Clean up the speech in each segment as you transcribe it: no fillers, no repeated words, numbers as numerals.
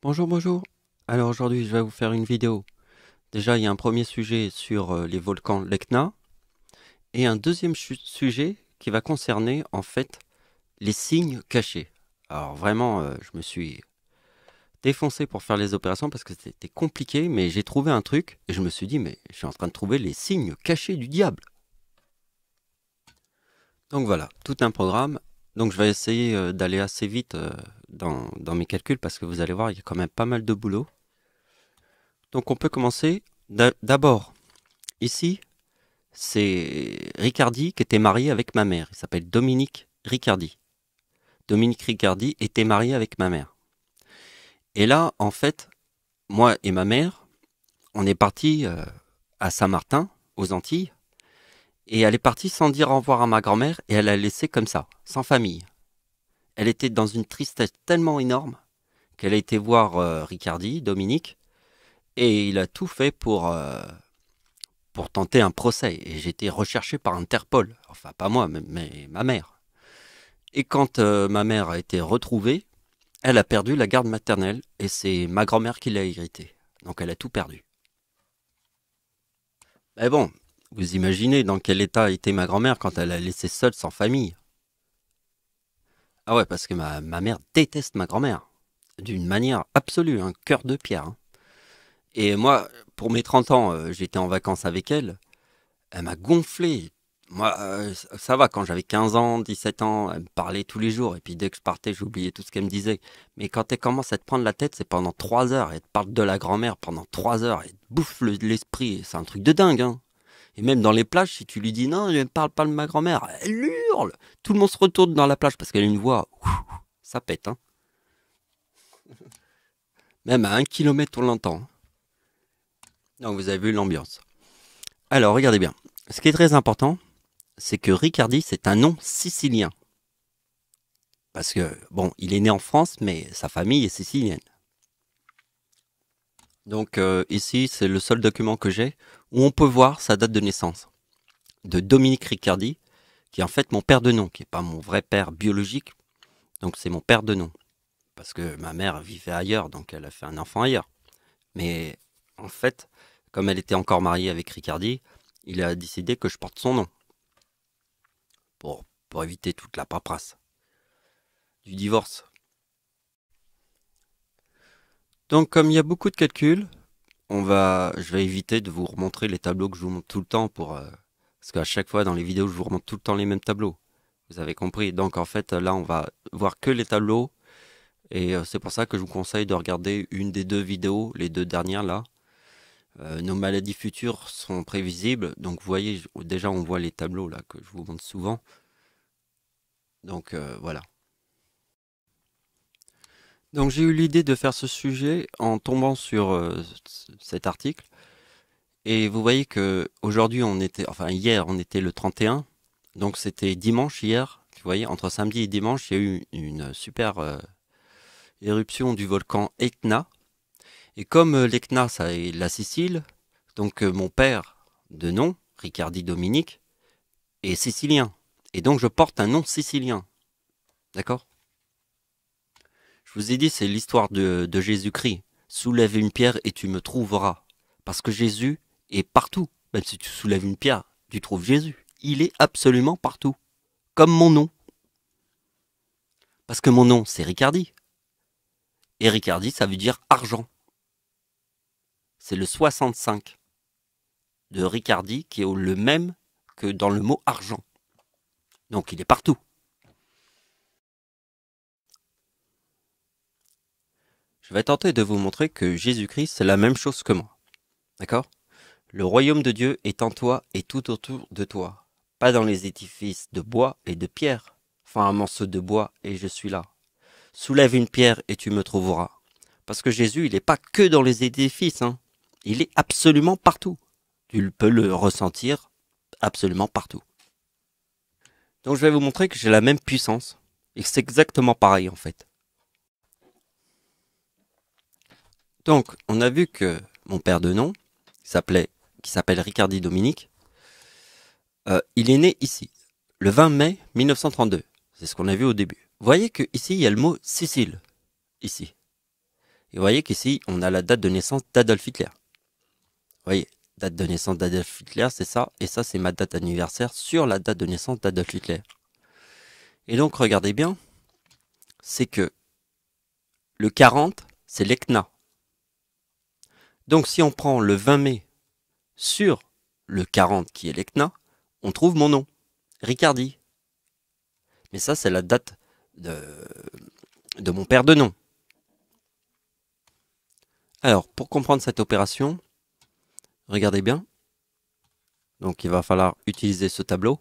Bonjour, bonjour. Alors aujourd'hui, je vais vous faire une vidéo. Déjà, il y a un premier sujet sur les volcans l'Etna et un deuxième sujet qui va concerner en fait les signes cachés. Alors vraiment, je me suis défoncé pour faire les opérations parce que c'était compliqué, mais j'ai trouvé un truc et je me suis dit, mais je suis en train de trouver les signes cachés du diable. Donc voilà, tout un programme. Donc je vais essayer d'aller assez vite dans mes calculs parce que vous allez voir, il y a quand même pas mal de boulot. Donc on peut commencer d'abord. Ici, c'est Riccardi qui était marié avec ma mère. Il s'appelle Dominique Riccardi. Dominique Riccardi était marié avec ma mère. Et là, en fait, moi et ma mère, on est partis à Saint-Martin, aux Antilles, et elle est partie sans dire au revoir à ma grand-mère, et elle l'a laissé comme ça, sans famille. Elle était dans une tristesse tellement énorme qu'elle a été voir Riccardi, Dominique, et il a tout fait pour tenter un procès. Et j'ai été recherché par Interpol. Enfin, pas moi, mais ma mère. Et quand ma mère a été retrouvée, elle a perdu la garde maternelle et c'est ma grand-mère qui l'a hérité. Donc elle a tout perdu. Mais bon, vous imaginez dans quel état était ma grand-mère quand elle a laissé seule sans famille. Ah ouais, parce que ma mère déteste ma grand-mère. D'une manière absolue, un cœur de pierre, hein. Et moi, pour mes 30 ans, j'étais en vacances avec elle. Elle m'a gonflé. Moi, ça va, quand j'avais 15 ans, 17 ans, elle me parlait tous les jours. Et puis dès que je partais, j'oubliais tout ce qu'elle me disait. Mais quand elle commence à te prendre la tête, c'est pendant 3 heures. Elle te parle de la grand-mère pendant 3 heures. Elle te bouffe l'esprit. C'est un truc de dingue, hein. Et même dans les plages, si tu lui dis non, je ne parle pas de ma grand-mère, elle hurle. Tout le monde se retourne dans la plage parce qu'elle a une voix. Ça pète, hein. Même à 1 kilomètre, on l'entend. Donc vous avez vu l'ambiance. Alors, regardez bien. Ce qui est très important, c'est que Riccardi, c'est un nom sicilien. Parce que, bon, il est né en France, mais sa famille est sicilienne. Donc ici, c'est le seul document que j'ai où on peut voir sa date de naissance. De Dominique Riccardi, qui est en fait mon père de nom, qui n'est pas mon vrai père biologique. Donc c'est mon père de nom. Parce que ma mère vivait ailleurs, donc elle a fait un enfant ailleurs. Mais en fait, comme elle était encore mariée avec Riccardi, il a décidé que je porte son nom. Pour éviter toute la paperasse du divorce. Donc comme il y a beaucoup de calculs, je vais éviter de vous remontrer les tableaux que je vous montre tout le temps parce qu'à chaque fois dans les vidéos, je vous remontre tout le temps les mêmes tableaux. Vous avez compris. Donc en fait, là, on va voir que les tableaux et c'est pour ça que je vous conseille de regarder une des deux vidéos, les deux dernières là. Nos maladies futures sont prévisibles. Donc vous voyez, déjà on voit les tableaux là que je vous montre souvent. Donc voilà. Donc j'ai eu l'idée de faire ce sujet en tombant sur cet article. Et vous voyez que aujourd'hui enfin hier on était le 31, donc c'était dimanche hier. Vous voyez, entre samedi et dimanche, il y a eu une super éruption du volcan Etna. Et comme l'Etna, ça est la Sicile, donc mon père de nom, Riccardi Dominique, est sicilien. Et donc je porte un nom sicilien. D'accord? Je vous ai dit, c'est l'histoire de Jésus-Christ. Soulève une pierre et tu me trouveras. Parce que Jésus est partout. Même si tu soulèves une pierre, tu trouves Jésus. Il est absolument partout. Comme mon nom. Parce que mon nom, c'est Riccardi. Et Riccardi, ça veut dire argent. C'est le 65 de Riccardi qui est le même que dans le mot argent. Donc il est partout. Je vais tenter de vous montrer que Jésus-Christ, c'est la même chose que moi. D'accord? Le royaume de Dieu est en toi et tout autour de toi. Pas dans les édifices de bois et de pierre. Enfin, un morceau de bois et je suis là. Soulève une pierre et tu me trouveras. Parce que Jésus, il n'est pas que dans les édifices, hein. Il est absolument partout. Tu peux le ressentir absolument partout. Donc je vais vous montrer que j'ai la même puissance. Et que c'est exactement pareil en fait. Donc on a vu que mon père de nom, qui s'appelle Riccardi Dominique, il est né ici, le 20 mai 1932. C'est ce qu'on a vu au début. Vous voyez que ici il y a le mot Sicile. Ici. Et vous voyez qu'ici, on a la date de naissance d'Adolf Hitler. Vous voyez, date de naissance d'Adolf Hitler, c'est ça. Et ça, c'est ma date anniversaire sur la date de naissance d'Adolf Hitler. Et donc, regardez bien, c'est que le 40, c'est l'ECNA. Donc, si on prend le 20 mai sur le 40 qui est l'ECNA, on trouve mon nom, Ricardi. Mais ça, c'est la date de mon père de nom. Alors, pour comprendre cette opération, regardez bien. Donc, il va falloir utiliser ce tableau.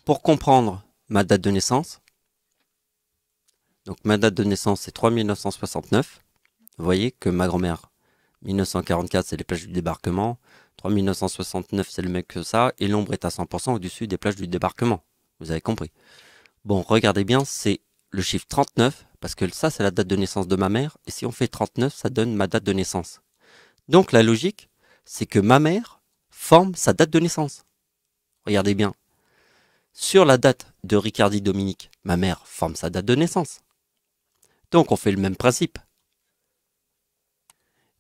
Pour comprendre ma date de naissance, donc ma date de naissance, c'est 3969. Vous voyez que ma grand-mère, 1944, c'est les plages du débarquement. 3969, c'est le mec que ça. Et l'ombre est à 100% au-dessus des plages du débarquement. Vous avez compris. Bon, regardez bien, c'est le chiffre 39, parce que ça, c'est la date de naissance de ma mère. Et si on fait 39, ça donne ma date de naissance. Donc, la logique, c'est que ma mère forme sa date de naissance. Regardez bien. Sur la date de Ricardi Dominique, ma mère forme sa date de naissance. Donc, on fait le même principe.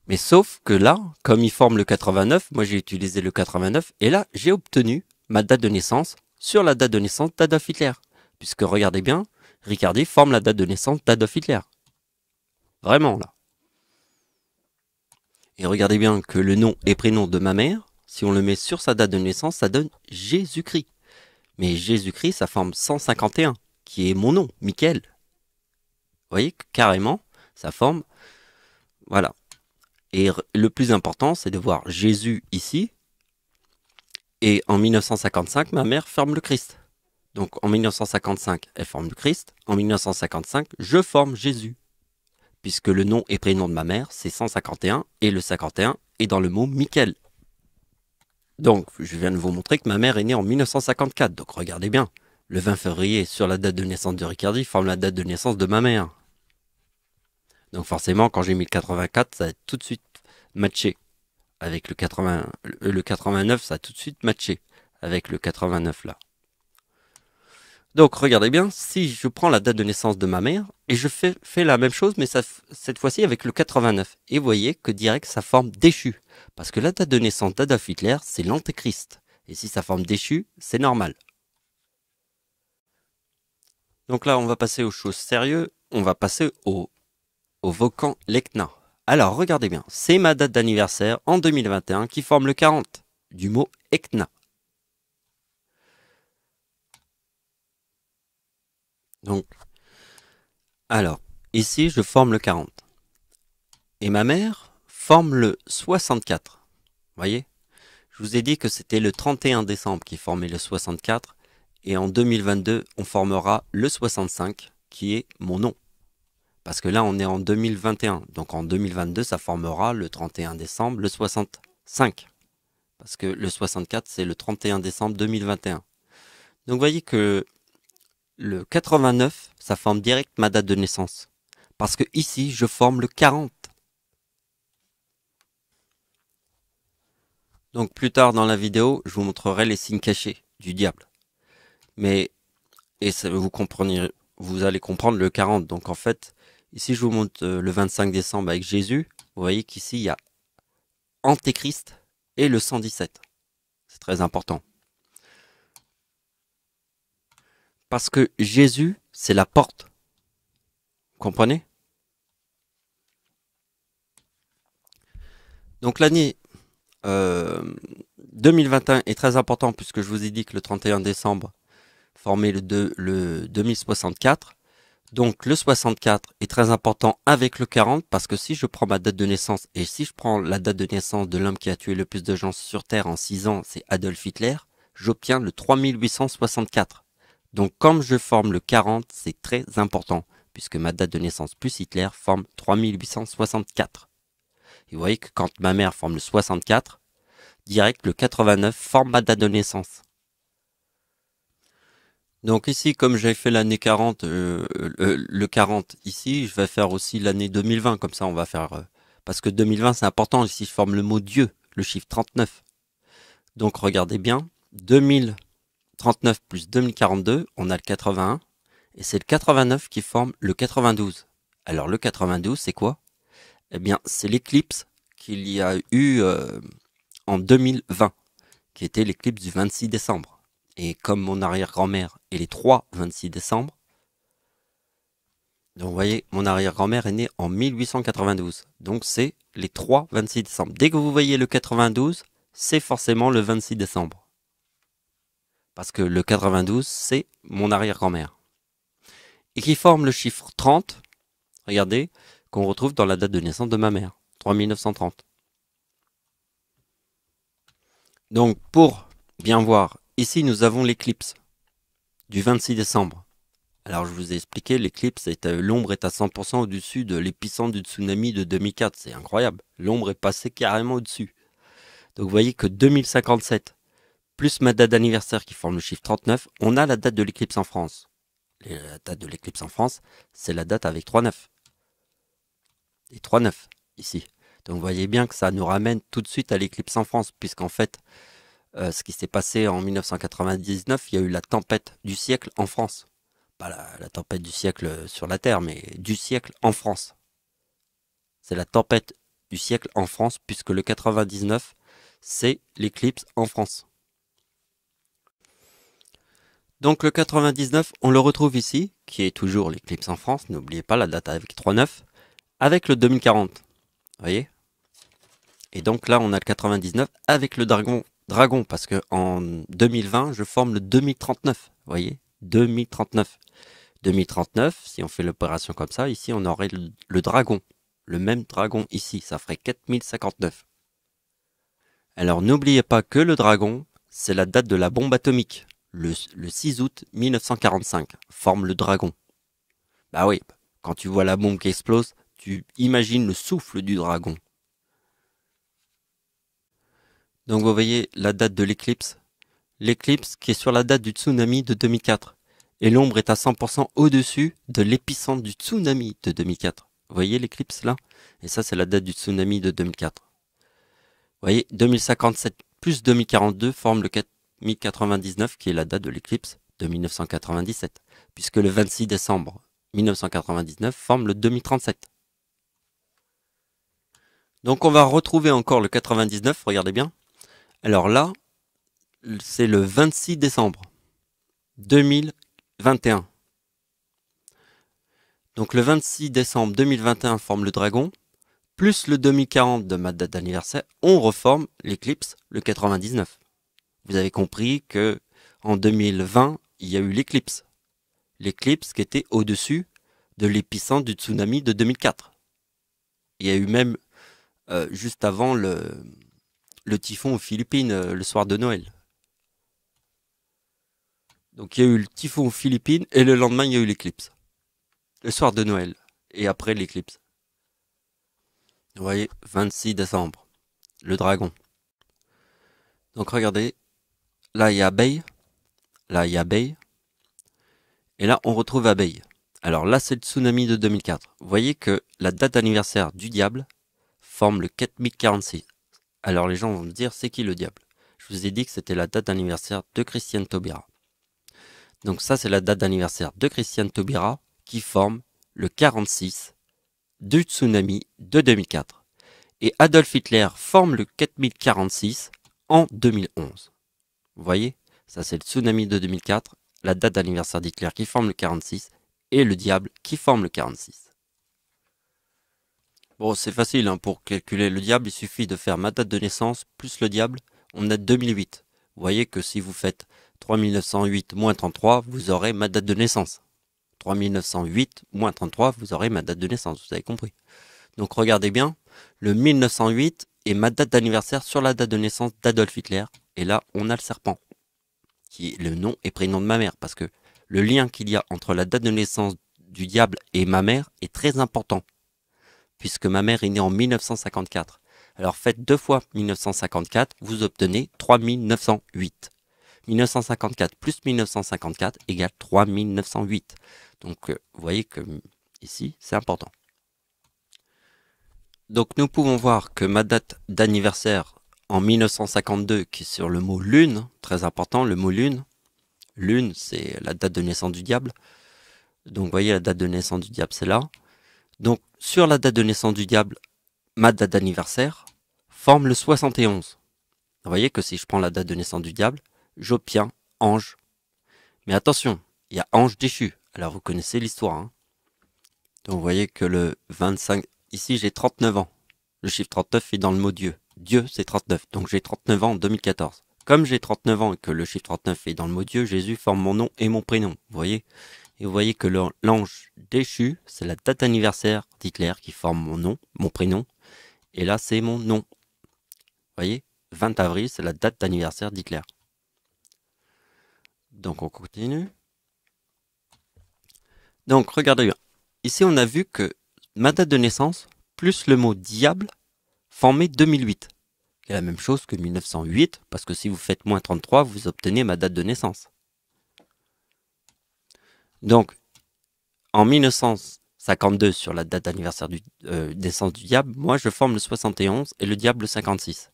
Mais sauf que là, comme il forme le 89, moi j'ai utilisé le 89, et là, j'ai obtenu ma date de naissance sur la date de naissance d'Adolf Hitler. Puisque, regardez bien, Ricardi forme la date de naissance d'Adolf Hitler. Vraiment, là. Et regardez bien que le nom et prénom de ma mère, si on le met sur sa date de naissance, ça donne Jésus-Christ. Mais Jésus-Christ, ça forme 151, qui est mon nom, Michael. Vous voyez que carrément, ça forme... Voilà. Et le plus important, c'est de voir Jésus ici. Et en 1955, ma mère forme le Christ. Donc en 1955, elle forme le Christ. En 1955, je forme Jésus. Puisque le nom et prénom de ma mère, c'est 151. Et le 51 est dans le mot Michael. Donc, je viens de vous montrer que ma mère est née en 1954. Donc regardez bien. Le 20 février, sur la date de naissance de Ricardi, forme la date de naissance de ma mère. Donc forcément, quand j'ai mis le 84, ça a tout de suite matché. Avec le 89, ça a tout de suite matché. Avec le 89 là. Donc regardez bien, si je prends la date de naissance de ma mère, et je fais la même chose, mais cette fois-ci avec le 89. Et vous voyez que direct, ça forme déchu. Parce que la date de naissance d'Adolf Hitler, c'est l'antéchrist. Et si ça forme déchu, c'est normal. Donc là, on va passer aux choses sérieuses. On va passer au volcan l'Etna. Alors, regardez bien, c'est ma date d'anniversaire en 2021 qui forme le 40 du mot Etna. Donc, alors, ici, je forme le 40. Et ma mère forme le 64. Vous voyez? Je vous ai dit que c'était le 31 décembre qui formait le 64. Et en 2022, on formera le 65, qui est mon nom. Parce que là, on est en 2021. Donc en 2022, ça formera le 31 décembre, le 65. Parce que le 64, c'est le 31 décembre 2021. Donc vous voyez que le 89, ça forme direct ma date de naissance. Parce que ici, je forme le 40. Donc plus tard dans la vidéo, je vous montrerai les signes cachés du diable. Mais, et ça, vous allez comprendre le 40. Donc en fait, ici je vous montre le 25 décembre avec Jésus. Vous voyez qu'ici il y a Antéchrist et le 117. C'est très important. Parce que Jésus, c'est la porte. Vous comprenez? Donc l'année 2021 est très important puisque je vous ai dit que le 31 décembre formait le 2064. Donc le 64 est très important avec le 40 parce que si je prends ma date de naissance et si je prends la date de naissance de l'homme qui a tué le plus de gens sur Terre en 6 ans, c'est Adolf Hitler, j'obtiens le 3864. Donc comme je forme le 40, c'est très important puisque ma date de naissance plus Hitler forme 3864. Et vous voyez que quand ma mère forme le 64, direct le 89 forme ma date de naissance. Donc ici, comme j'ai fait l'année 40, le 40 ici, je vais faire aussi l'année 2020, comme ça on va faire... parce que 2020 c'est important, ici je forme le mot Dieu, le chiffre 39. Donc regardez bien, 2039 plus 2042, on a le 81, et c'est le 89 qui forme le 92. Alors le 92 c'est quoi? Eh bien, c'est l'éclipse qu'il y a eu en 2020, qui était l'éclipse du 26 décembre. Et comme mon arrière-grand-mère est les 3 26 décembre, donc vous voyez, mon arrière-grand-mère est née en 1892. Donc c'est les 3 26 décembre. Dès que vous voyez le 92, c'est forcément le 26 décembre. Parce que le 92, c'est mon arrière-grand-mère. Et qui forme le chiffre 30, regardez, qu'on retrouve dans la date de naissance de ma mère, 3930. Donc pour bien voir, ici nous avons l'éclipse du 26 décembre. Alors je vous ai expliqué, l'éclipse, l'ombre est à 100% au-dessus de l'épicentre du tsunami de 2004. C'est incroyable, l'ombre est passée carrément au-dessus. Donc vous voyez que 2057, plus ma date d'anniversaire qui forme le chiffre 39, on a la date de l'éclipse en France. Et la date de l'éclipse en France, c'est la date avec 3-9. Et 3-9, ici. Donc vous voyez bien que ça nous ramène tout de suite à l'éclipse en France, puisqu'en fait, ce qui s'est passé en 1999, il y a eu la tempête du siècle en France. Pas la tempête du siècle sur la Terre, mais du siècle en France. C'est la tempête du siècle en France, puisque le 99, c'est l'éclipse en France. Donc le 99, on le retrouve ici, qui est toujours l'éclipse en France, n'oubliez pas la date avec 3-9, avec le 2040, vous voyez. Et donc là, on a le 99 avec le dragon, parce que en 2020, je forme le 2039, vous voyez, 2039. 2039, si on fait l'opération comme ça, ici on aurait le dragon, le même dragon ici, ça ferait 4059. Alors n'oubliez pas que le dragon, c'est la date de la bombe atomique, le 6 août 1945, forme le dragon. Bah oui, quand tu vois la bombe qui explose, tu imagines le souffle du dragon. Donc vous voyez la date de l'éclipse qui est sur la date du tsunami de 2004. Et l'ombre est à 100% au-dessus de l'épicentre du tsunami de 2004. Vous voyez l'éclipse là? Et ça, c'est la date du tsunami de 2004. Vous voyez, 2057 plus 2042 forme le 4099, qui est la date de l'éclipse de 1997. Puisque le 26 décembre 1999 forme le 2037. Donc on va retrouver encore le 99, regardez bien. Alors là, c'est le 26 décembre 2021. Donc le 26 décembre 2021 forme le dragon, plus le 2040 de ma date d'anniversaire, on reforme l'éclipse, le 99. Vous avez compris que en 2020, il y a eu l'éclipse. L'éclipse qui était au-dessus de l'épicentre du tsunami de 2004. Il y a eu même, juste avant, le typhon aux Philippines, le soir de Noël. Donc il y a eu le typhon aux Philippines et le lendemain, il y a eu l'éclipse. Le soir de Noël et après l'éclipse. Vous voyez, 26 décembre, le dragon. Donc regardez, là il y a abeille, là il y a abeille, et là on retrouve abeille. Alors là c'est le tsunami de 2004. Vous voyez que la date d'anniversaire du diable forme le 4046. Alors les gens vont me dire, c'est qui le diable? Je vous ai dit que c'était la date d'anniversaire de Christiane Taubira. Donc ça c'est la date d'anniversaire de Christiane Taubira qui forme le 46 du tsunami de 2004. Et Adolf Hitler forme le 4046 en 2011. Vous voyez, ça c'est le tsunami de 2004, la date d'anniversaire d'Hitler qui forme le 46 et le diable qui forme le 46. Bon, c'est facile, hein, pour calculer le diable, il suffit de faire ma date de naissance plus le diable, on a 2008. Vous voyez que si vous faites 3908 moins 33, vous aurez ma date de naissance. 3908 moins 33, vous aurez ma date de naissance, vous avez compris. Donc regardez bien, le 1908 est ma date d'anniversaire sur la date de naissance d'Adolf Hitler. Et là, on a le serpent, qui est le nom et prénom de ma mère, parce que le lien qu'il y a entre la date de naissance du diable et ma mère est très important, puisque ma mère est née en 1954. Alors faites 2 fois 1954, vous obtenez 3908. 1954 plus 1954 égale 3908. Donc vous voyez que ici, c'est important. Donc nous pouvons voir que ma date d'anniversaire en 1952, qui est sur le mot lune, très important, le mot lune. Lune, c'est la date de naissance du diable. Donc vous voyez, la date de naissance du diable, c'est là. Donc sur la date de naissance du diable, ma date d'anniversaire forme le 71. Vous voyez que si je prends la date de naissance du diable, j'obtiens ange. Mais attention, il y a ange déchu. Alors vous connaissez l'histoire. Hein. Donc vous voyez que le 25, ici j'ai 39 ans. Le chiffre 39 est dans le mot Dieu. Dieu c'est 39, donc j'ai 39 ans en 2014. Comme j'ai 39 ans et que le chiffre 39 est dans le mot Dieu, Jésus forme mon nom et mon prénom. Vous voyez? Et vous voyez que l'ange déchu, c'est la date d'anniversaire d'Hitler qui forme mon nom, mon prénom. Et là c'est mon nom. Vous voyez? 20 avril, c'est la date d'anniversaire d'Hitler. Donc on continue. Donc regardez bien. Ici on a vu que ma date de naissance plus le mot diable formait 2008. C'est la même chose que 1908 parce que si vous faites moins 33, vous obtenez ma date de naissance. Donc en 1952 sur la date d'anniversaire du naissance du diable, moi je forme le 71 et le diable le 56.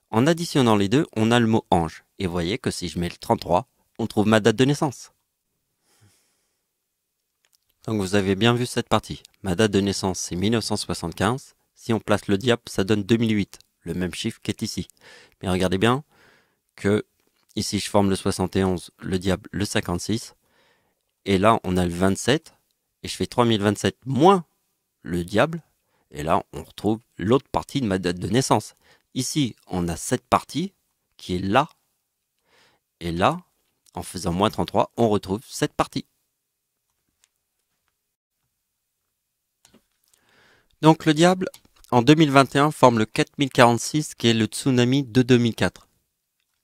En additionnant les deux, on a le mot ange. Et vous voyez que si je mets le 33, on trouve ma date de naissance. Donc vous avez bien vu cette partie. Ma date de naissance c'est 1975. Si on place le diable, ça donne 2008. Le même chiffre qu'est ici. Mais regardez bien que ici je forme le 71, le diable le 56. Et là on a le 27. Et je fais 3027 moins le diable. Et là on retrouve l'autre partie de ma date de naissance. Ici on a cette partie qui est là. Et là, en faisant moins 33, on retrouve cette partie. Donc le diable, en 2021, forme le 4046 qui est le tsunami de 2004.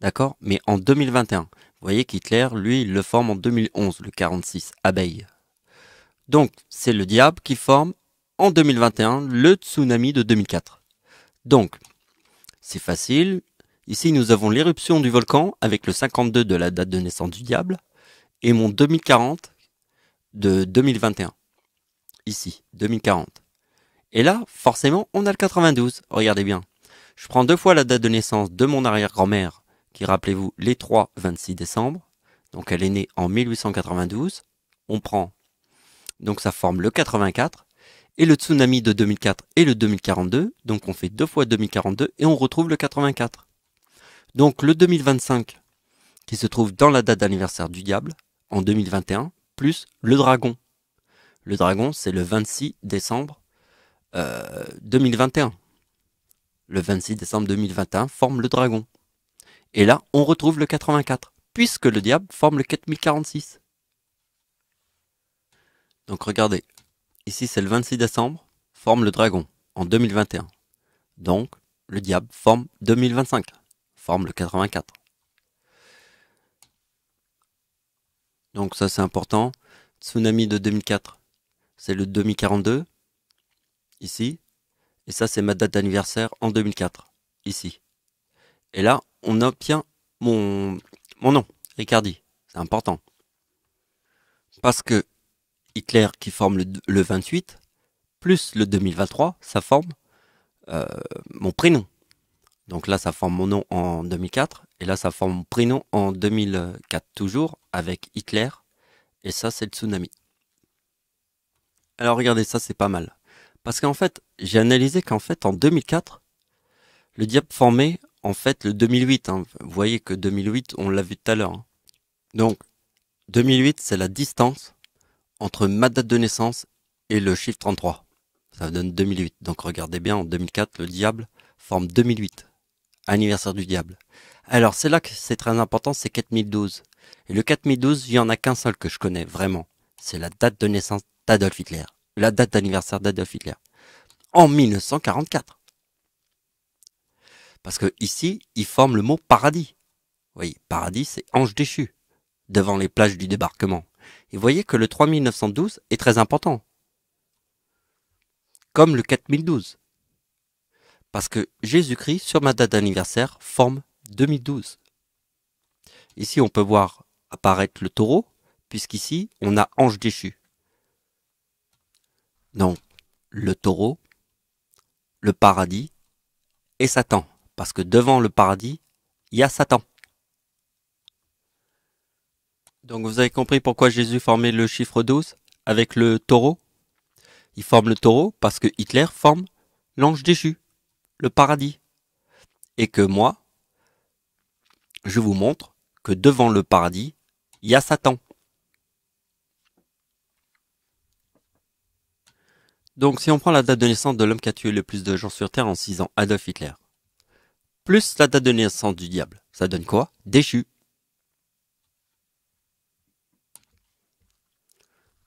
D'accord? Mais en 2021. Vous voyez qu'Hitler, lui, il le forme en 2011, le 46, abeille. Donc, c'est le diable qui forme en 2021 le tsunami de 2004. Donc, c'est facile. Ici, nous avons l'éruption du volcan avec le 52 de la date de naissance du diable et mon 2040 de 2021. Ici, 2040. Et là, forcément, on a le 92. Regardez bien. Je prends deux fois la date de naissance de mon arrière-grand-mère, qui, rappelez-vous, les 3-26 décembre. Donc, elle est née en 1892. On prend, donc ça forme le 84. Et le tsunami de 2004 et le 2042. Donc, on fait deux fois 2042 et on retrouve le 84. Donc, le 2025, qui se trouve dans la date d'anniversaire du diable, en 2021, plus le dragon. Le dragon, c'est le 26 décembre 2021. Le 26 décembre 2021 forme le dragon. Et là, on retrouve le 84, puisque le diable forme le 4046. Donc regardez, ici c'est le 26 décembre, forme le dragon, en 2021. Donc, le diable forme 2025, forme le 84. Donc ça c'est important. Tsunami de 2004, c'est le 2042, ici. Et ça c'est ma date d'anniversaire en 2004, ici. Et là, on obtient mon nom, Ricardi. C'est important. Parce que Hitler qui forme le 28, plus le 2023, ça forme mon prénom. Donc là, ça forme mon nom en 2004. Et là, ça forme mon prénom en 2004, toujours avec Hitler. Et ça, c'est le tsunami. Alors regardez, ça, c'est pas mal. Parce qu'en fait, j'ai analysé qu'en fait, en 2004, le diable formait en fait le 2008. Hein. Vous voyez que 2008, on l'a vu tout à l'heure. Hein. Donc, 2008, c'est la distance entre ma date de naissance et le chiffre 33. Ça donne 2008. Donc regardez bien, en 2004, le diable forme 2008. Anniversaire du diable. Alors c'est là que c'est très important, c'est 4012. Et le 4012, il n'y en a qu'un seul que je connais, vraiment. C'est la date de naissance d'Adolf Hitler. La date d'anniversaire d'Adolf Hitler. En 1944. Parce que ici, il forme le mot paradis. Oui, paradis, c'est ange déchu. Devant les plages du débarquement. Et vous voyez que le 3912 est très important. Comme le 4012. Parce que Jésus-Christ, sur ma date d'anniversaire, forme 2012. Ici, on peut voir apparaître le taureau, puisqu'ici, on a ange déchu. Donc, le taureau, le paradis et Satan. Parce que devant le paradis, il y a Satan. Donc, vous avez compris pourquoi Jésus formait le chiffre 12 avec le taureau. Il forme le taureau parce que Hitler forme l'ange déchu, le paradis. Et que moi, je vous montre que devant le paradis, il y a Satan. Donc si on prend la date de naissance de l'homme qui a tué le plus de gens sur Terre en 6 ans, Adolf Hitler, plus la date de naissance du diable, ça donne quoi? Déchu.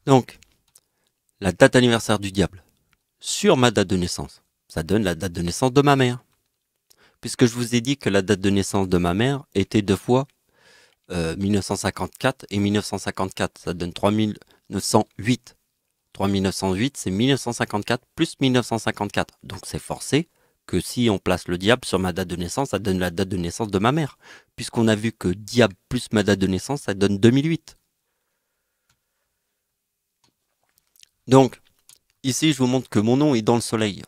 Donc, la date anniversaire du diable sur ma date de naissance, ça donne la date de naissance de ma mère. Puisque je vous ai dit que la date de naissance de ma mère était deux fois 1954 et 1954, ça donne 3908. 3908, c'est 1954 plus 1954. Donc c'est forcé que si on place le diable sur ma date de naissance, ça donne la date de naissance de ma mère. Puisqu'on a vu que diable plus ma date de naissance, ça donne 2008. Donc, ici, je vous montre que mon nom est dans le soleil.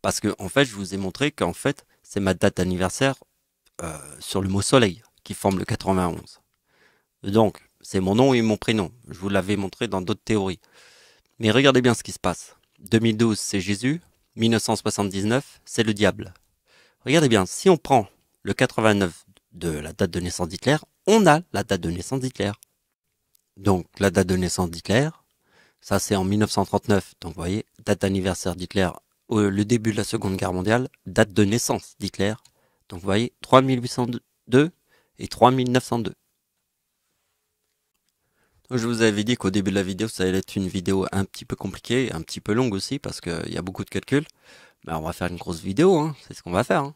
Parce que, en fait, je vous ai montré qu'en fait, c'est ma date d'anniversaire sur le mot soleil qui forme le 91. Donc, c'est mon nom et mon prénom. Je vous l'avais montré dans d'autres théories. Mais regardez bien ce qui se passe. 2012, c'est Jésus. 1979, c'est le diable. Regardez bien, si on prend le 89 de la date de naissance d'Hitler, on a la date de naissance d'Hitler. Donc, la date de naissance d'Hitler, ça c'est en 1939. Donc, vous voyez, date d'anniversaire d'Hitler, le début de la Seconde Guerre mondiale, date de naissance d'Hitler. Donc, vous voyez, 3802 et 3902. Je vous avais dit qu'au début de la vidéo, ça allait être une vidéo un petit peu compliquée, un petit peu longue aussi, parce qu'il y a beaucoup de calculs. Mais on va faire une grosse vidéo, hein, c'est ce qu'on va faire. Hein.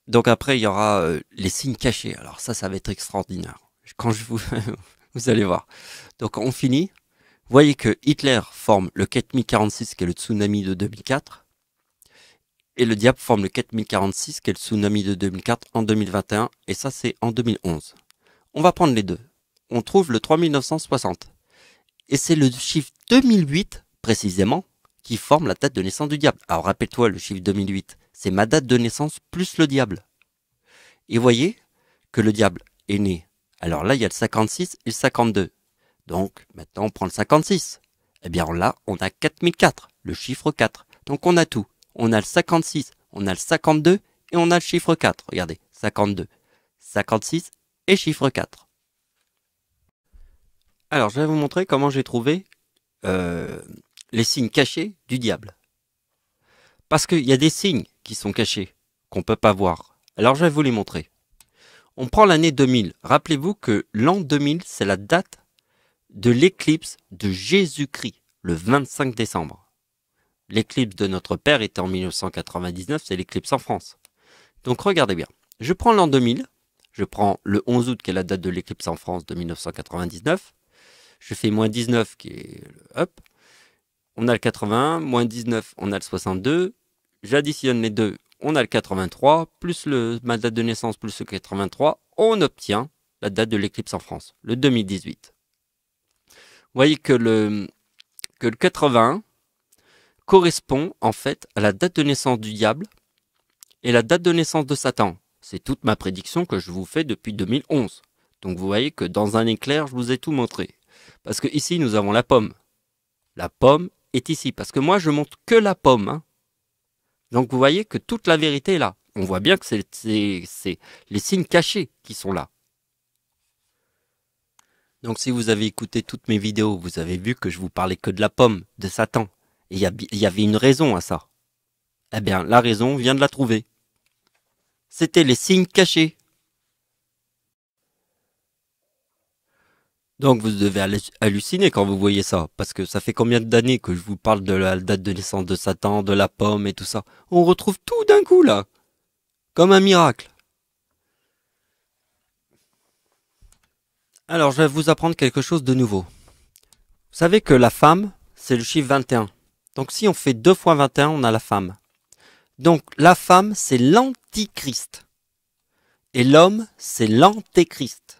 Donc après, il y aura les signes cachés. Alors ça va être extraordinaire. Quand je vous... vous allez voir. Donc on finit. Vous voyez que Hitler forme le 4046, qui est le tsunami de 2004. Et le diable forme le 4046, qui est le tsunami de 2004 en 2021. Et ça, c'est en 2011. On va prendre les deux. On trouve le 3960. Et c'est le chiffre 2008, précisément, qui forme la date de naissance du diable. Alors rappelle-toi, le chiffre 2008, c'est ma date de naissance plus le diable. Et voyez que le diable est né. Alors là, il y a le 56 et le 52. Donc, maintenant, on prend le 56. Eh bien là, on a 4004, le chiffre 4. Donc on a tout. On a le 56, on a le 52 et on a le chiffre 4. Regardez, 52, 56 et chiffre 4. Alors, je vais vous montrer comment j'ai trouvé les signes cachés du diable. Parce qu'il y a des signes qui sont cachés, qu'on ne peut pas voir. Alors, je vais vous les montrer. On prend l'année 2000. Rappelez-vous que l'an 2000, c'est la date de l'éclipse de Jésus-Christ, le 25 décembre. L'éclipse de notre Père était en 1999, c'est l'éclipse en France. Donc, regardez bien. Je prends l'an 2000, je prends le 11 août, qui est la date de l'éclipse en France de 1999. Je fais moins 19 qui est hop. On a le 81, moins 19, on a le 62. J'additionne les deux, on a le 83, plus ma date de naissance plus le 83, on obtient la date de l'éclipse en France, le 2018. Vous voyez que le 81 correspond en fait à la date de naissance du diable et la date de naissance de Satan. C'est toute ma prédiction que je vous fais depuis 2011. Donc vous voyez que dans un éclair, je vous ai tout montré. Parce que ici, nous avons la pomme. La pomme est ici. Parce que moi, je montre que la pomme. Hein. Donc, vous voyez que toute la vérité est là. On voit bien que c'est les signes cachés qui sont là. Donc, si vous avez écouté toutes mes vidéos, vous avez vu que je vous parlais que de la pomme, de Satan. Et il y avait une raison à ça. Eh bien, la raison, on vient de la trouver. C'était les signes cachés. Donc vous devez halluciner quand vous voyez ça, parce que ça fait combien d'années que je vous parle de la date de naissance de Satan, de la pomme et tout ça. On retrouve tout d'un coup là, comme un miracle. Alors je vais vous apprendre quelque chose de nouveau. Vous savez que la femme, c'est le chiffre 21. Donc si on fait 2 fois 21, on a la femme. Donc la femme, c'est l'antichrist. Et l'homme, c'est l'antéchrist.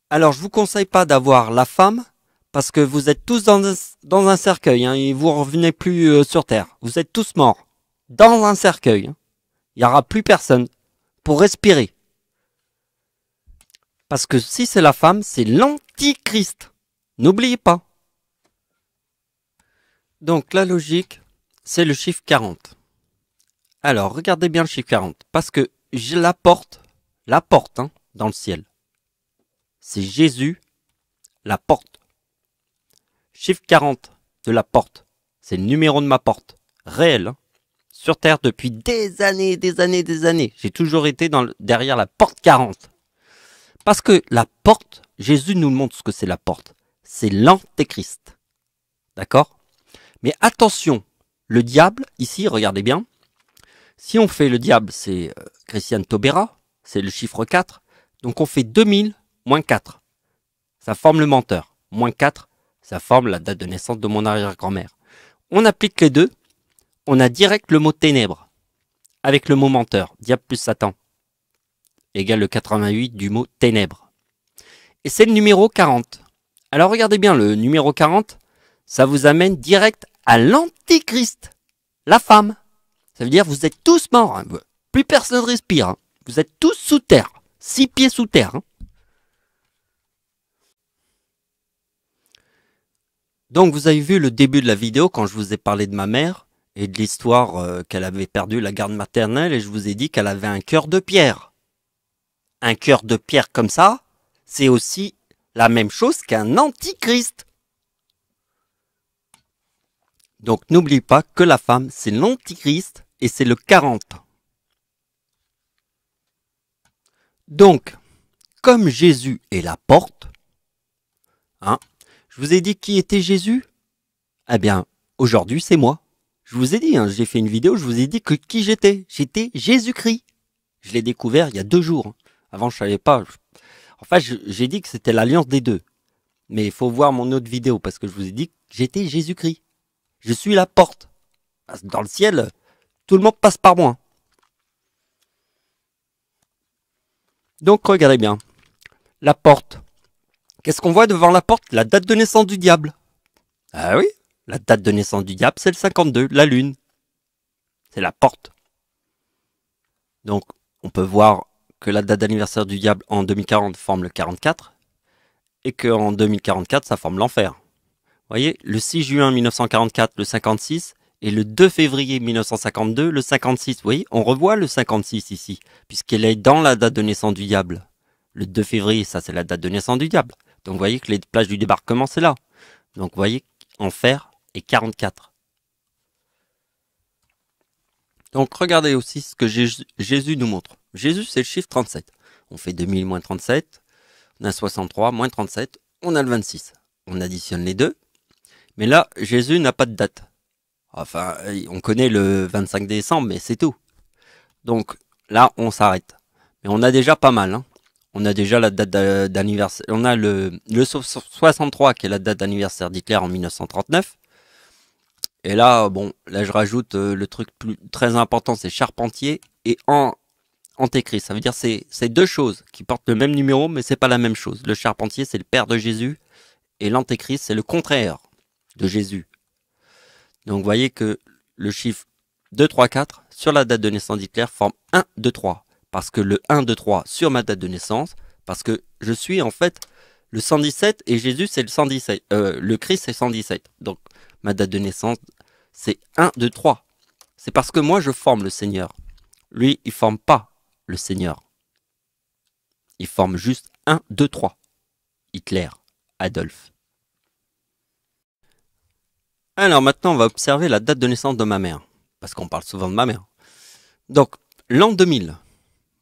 Alors, je vous conseille pas d'avoir la femme, parce que vous êtes tous dans un cercueil, hein, et vous revenez plus sur Terre. Vous êtes tous morts. Dans un cercueil. Hein. Il n'y aura plus personne pour respirer. Parce que si c'est la femme, c'est l'antichrist. N'oubliez pas. Donc, la logique, c'est le chiffre 40. Alors, regardez bien le chiffre 40, parce que j'ai la porte, hein, dans le ciel. C'est Jésus, la porte. Chiffre 40 de la porte, c'est le numéro de ma porte, réel, hein, sur Terre depuis des années, des années, des années. J'ai toujours été derrière la porte 40. Parce que la porte, Jésus nous montre ce que c'est la porte. C'est l'antéchrist. D'accord? Mais attention, le diable, ici, regardez bien. Si on fait le diable, c'est Christiane Taubira, c'est le chiffre 4. Donc on fait 2000 moins 4. Ça forme le menteur. Moins 4, ça forme la date de naissance de mon arrière-grand-mère. On applique les deux, on a direct le mot ténèbres. Avec le mot menteur, diable plus Satan, égale le 88 du mot ténèbres. Et c'est le numéro 40. Alors regardez bien, le numéro 40, ça vous amène direct à l'antéchrist, la femme. Ça veut dire que vous êtes tous morts, hein. Plus personne ne respire. Hein. Vous êtes tous sous terre, 6 pieds sous terre. Hein. Donc vous avez vu le début de la vidéo quand je vous ai parlé de ma mère et de l'histoire qu'elle avait perdu la garde maternelle et je vous ai dit qu'elle avait un cœur de pierre. Un cœur de pierre comme ça, c'est aussi la même chose qu'un antichrist. Donc n'oublie pas que la femme, c'est l'antichrist et c'est le 40. Donc, comme Jésus est la porte, hein, je vous ai dit qui était Jésus? Eh bien, aujourd'hui c'est moi. Je vous ai dit, hein, j'ai fait une vidéo, je vous ai dit que qui j'étais. J'étais Jésus-Christ. Je l'ai découvert il y a 2 jours. Avant, je savais pas. Enfin, j'ai dit que c'était l'alliance des deux. Mais il faut voir mon autre vidéo parce que je vous ai dit que j'étais Jésus-Christ. Je suis la porte. Dans le ciel, tout le monde passe par moi. Donc, regardez bien. La porte. Qu'est-ce qu'on voit devant la porte? La date de naissance du diable. Ah oui, la date de naissance du diable, c'est le 52, la lune. C'est la porte. Donc, on peut voir que la date d'anniversaire du diable en 2040 forme le 44 et qu'en 2044, ça forme l'enfer. Vous voyez, le 6 juin 1944, le 56, et le 2 février 1952, le 56. Vous voyez, on revoit le 56 ici, puisqu'elle est dans la date de naissance du diable. Le 2 février, ça c'est la date de naissance du diable. Donc vous voyez que les plages du débarquement, c'est là. Donc vous voyez, enfer et 44. Donc regardez aussi ce que Jésus nous montre. Jésus, c'est le chiffre 37. On fait 2000 moins 37, on a 63 moins 37, on a le 26. On additionne les deux. Mais là, Jésus n'a pas de date. Enfin, on connaît le 25 décembre, mais c'est tout. Donc là, on s'arrête. Mais on a déjà pas mal. Hein. On a déjà la date d'anniversaire. On a le 63 qui est la date d'anniversaire d'Hitler en 1939. Et là, bon, là je rajoute le truc très important, c'est Charpentier et Antéchrist. Ça veut dire c'est deux choses qui portent le même numéro, mais c'est pas la même chose. Le Charpentier, c'est le père de Jésus, et l'Antéchrist, c'est le contraire de Jésus. Donc vous voyez que le chiffre 2, 3, 4 sur la date de naissance d'Hitler forme 1, 2, 3. Parce que le 1, 2, 3 sur ma date de naissance, parce que je suis en fait le 117 et Jésus c'est le 117. Le Christ c'est 117. Donc ma date de naissance c'est 1, 2, 3. C'est parce que moi je forme le Seigneur. Lui il forme pas le Seigneur. Il forme juste 1, 2, 3. Hitler, Adolphe. Alors maintenant on va observer la date de naissance de ma mère. Parce qu'on parle souvent de ma mère. Donc l'an 2000,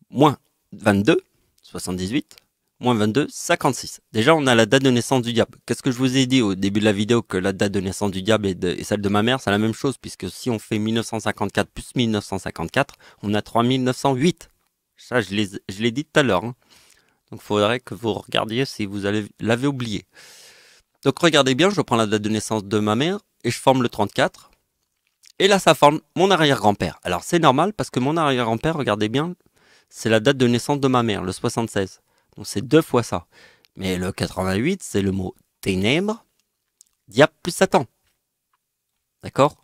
moins 22, 78, moins 22, 56. Déjà on a la date de naissance du diable. Qu'est-ce que je vous ai dit au début de la vidéo? Que la date de naissance du diable et celle de ma mère c'est la même chose. Puisque si on fait 1954 plus 1954, on a 3908. Ça je l'ai dit tout à l'heure. Hein. Donc il faudrait que vous regardiez si vous l'avez oublié. Donc regardez bien, je prends la date de naissance de ma mère et je forme le 34. Et là, ça forme mon arrière-grand-père. Alors c'est normal parce que mon arrière-grand-père, regardez bien, c'est la date de naissance de ma mère, le 76. Donc c'est 2 fois ça. Mais le 88, c'est le mot ténèbres, diable plus Satan. D'accord?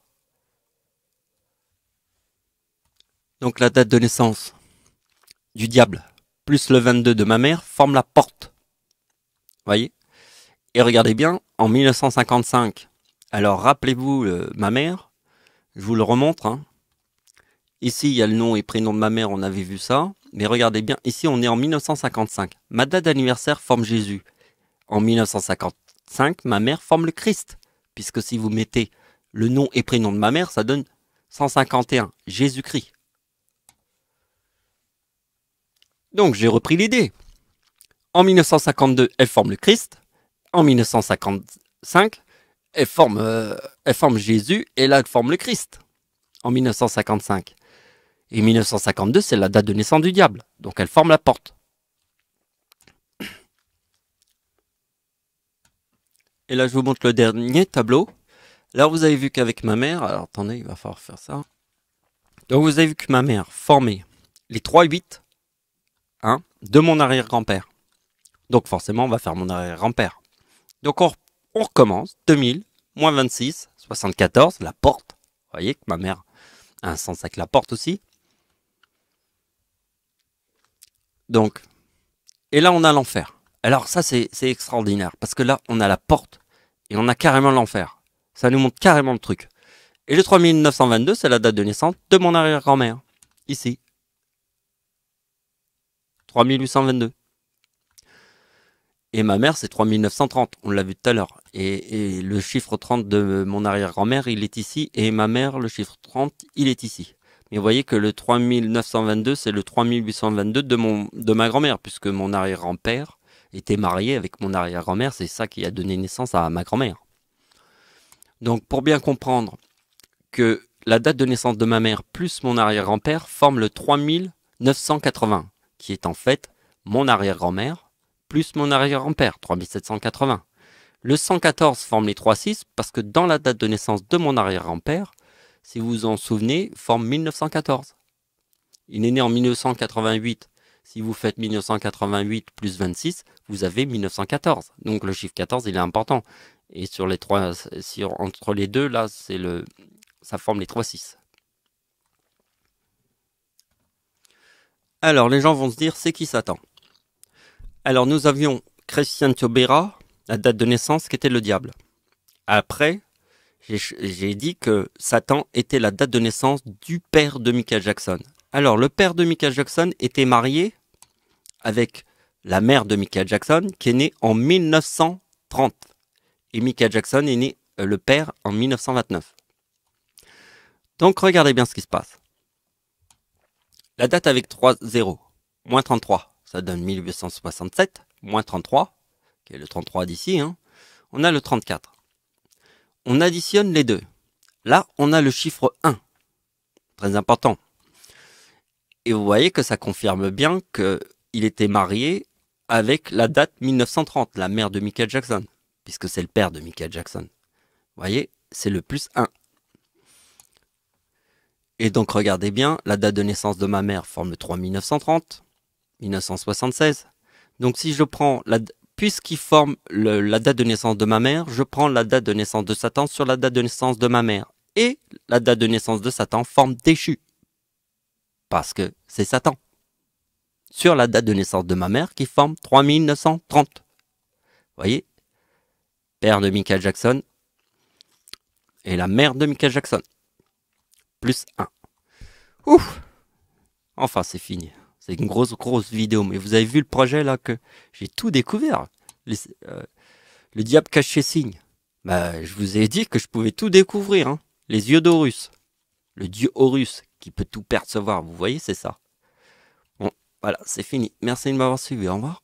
Donc la date de naissance du diable plus le 22 de ma mère forme la porte. Voyez? Et regardez bien, en 1955, alors rappelez-vous ma mère, Je vous le remontre. Hein. Ici, il y a le nom et prénom de ma mère, on avait vu ça. Mais regardez bien, ici, on est en 1955. Ma date d'anniversaire forme Jésus. En 1955, ma mère forme le Christ. Puisque si vous mettez le nom et prénom de ma mère, ça donne 151, Jésus-Christ. Donc, j'ai repris l'idée. En 1952, elle forme le Christ. En 1955, elle forme Jésus et là, elle forme le Christ. En 1955. Et 1952, c'est la date de naissance du diable. Donc elle forme la porte. Et là, je vous montre le dernier tableau. Là, vous avez vu qu'avec ma mère... Alors, attendez, il va falloir faire ça. Donc, vous avez vu que ma mère formait les 3-8 hein, de mon arrière-grand-père. Donc, forcément, on va faire mon arrière-grand-père. Donc, on recommence. 2000, moins 26, 74, la porte. Vous voyez que ma mère a un sens avec la porte aussi. Donc, et là, on a l'enfer. Alors ça, c'est extraordinaire, parce que là, on a la porte, et on a carrément l'enfer. Ça nous montre carrément le truc. Et le 3922, c'est la date de naissance de mon arrière-grand-mère. Ici. 3822. Et ma mère, c'est 3930, on l'a vu tout à l'heure. Et le chiffre 30 de mon arrière-grand-mère, il est ici, et ma mère, le chiffre 30, il est ici. Mais vous voyez que le 3922, c'est le 3822 de ma grand-mère, puisque mon arrière-grand-père était marié avec mon arrière-grand-mère. C'est ça qui a donné naissance à ma grand-mère. Donc, pour bien comprendre que la date de naissance de ma mère plus mon arrière-grand-père forme le 3980, qui est en fait mon arrière-grand-mère plus mon arrière-grand-père, 3780. Le 114 forme les 3-6, parce que dans la date de naissance de mon arrière-grand-père, si vous vous en souvenez, forme 1914. Il est né en 1988. Si vous faites 1988 plus 26, vous avez 1914. Donc le chiffre 14, il est important. Et sur les trois, entre les deux, là, ça forme les 3-6. Alors, les gens vont se dire, c'est qui Satan? Alors, nous avions Christian Taubira, la date de naissance, qui était le diable. Après, j'ai dit que Satan était la date de naissance du père de Michael Jackson. Alors, le père de Michael Jackson était marié avec la mère de Michael Jackson, qui est née en 1930. Et Michael Jackson est né, le père, en 1929. Donc, regardez bien ce qui se passe. La date avec 3 0, moins 33, ça donne 1867, moins 33, qui est le 33 d'ici, hein. On a le 34. On additionne les deux. Là, on a le chiffre 1. Très important. Et vous voyez que ça confirme bien qu'il était marié avec la date 1930, la mère de Michael Jackson, puisque c'est le père de Michael Jackson. Vous voyez, c'est le plus 1. Et donc, regardez bien, la date de naissance de ma mère forme le 3 1930, 1976. Donc, si je prends puisqu'il forme la date de naissance de ma mère, je prends la date de naissance de Satan sur la date de naissance de ma mère. Et la date de naissance de Satan forme déchu. Parce que c'est Satan. Sur la date de naissance de ma mère qui forme 3930. Vous voyez? Père de Michael Jackson et la mère de Michael Jackson. Plus 1. Ouf! Enfin, c'est fini. C'est une grosse vidéo. Mais vous avez vu le projet là que j'ai tout découvert. Le diable cache ses signes. Bah, je vous ai dit que je pouvais tout découvrir. Hein. Les yeux d'Horus. Le dieu Horus qui peut tout percevoir. Vous voyez, c'est ça. Bon, voilà, c'est fini. Merci de m'avoir suivi. Au revoir.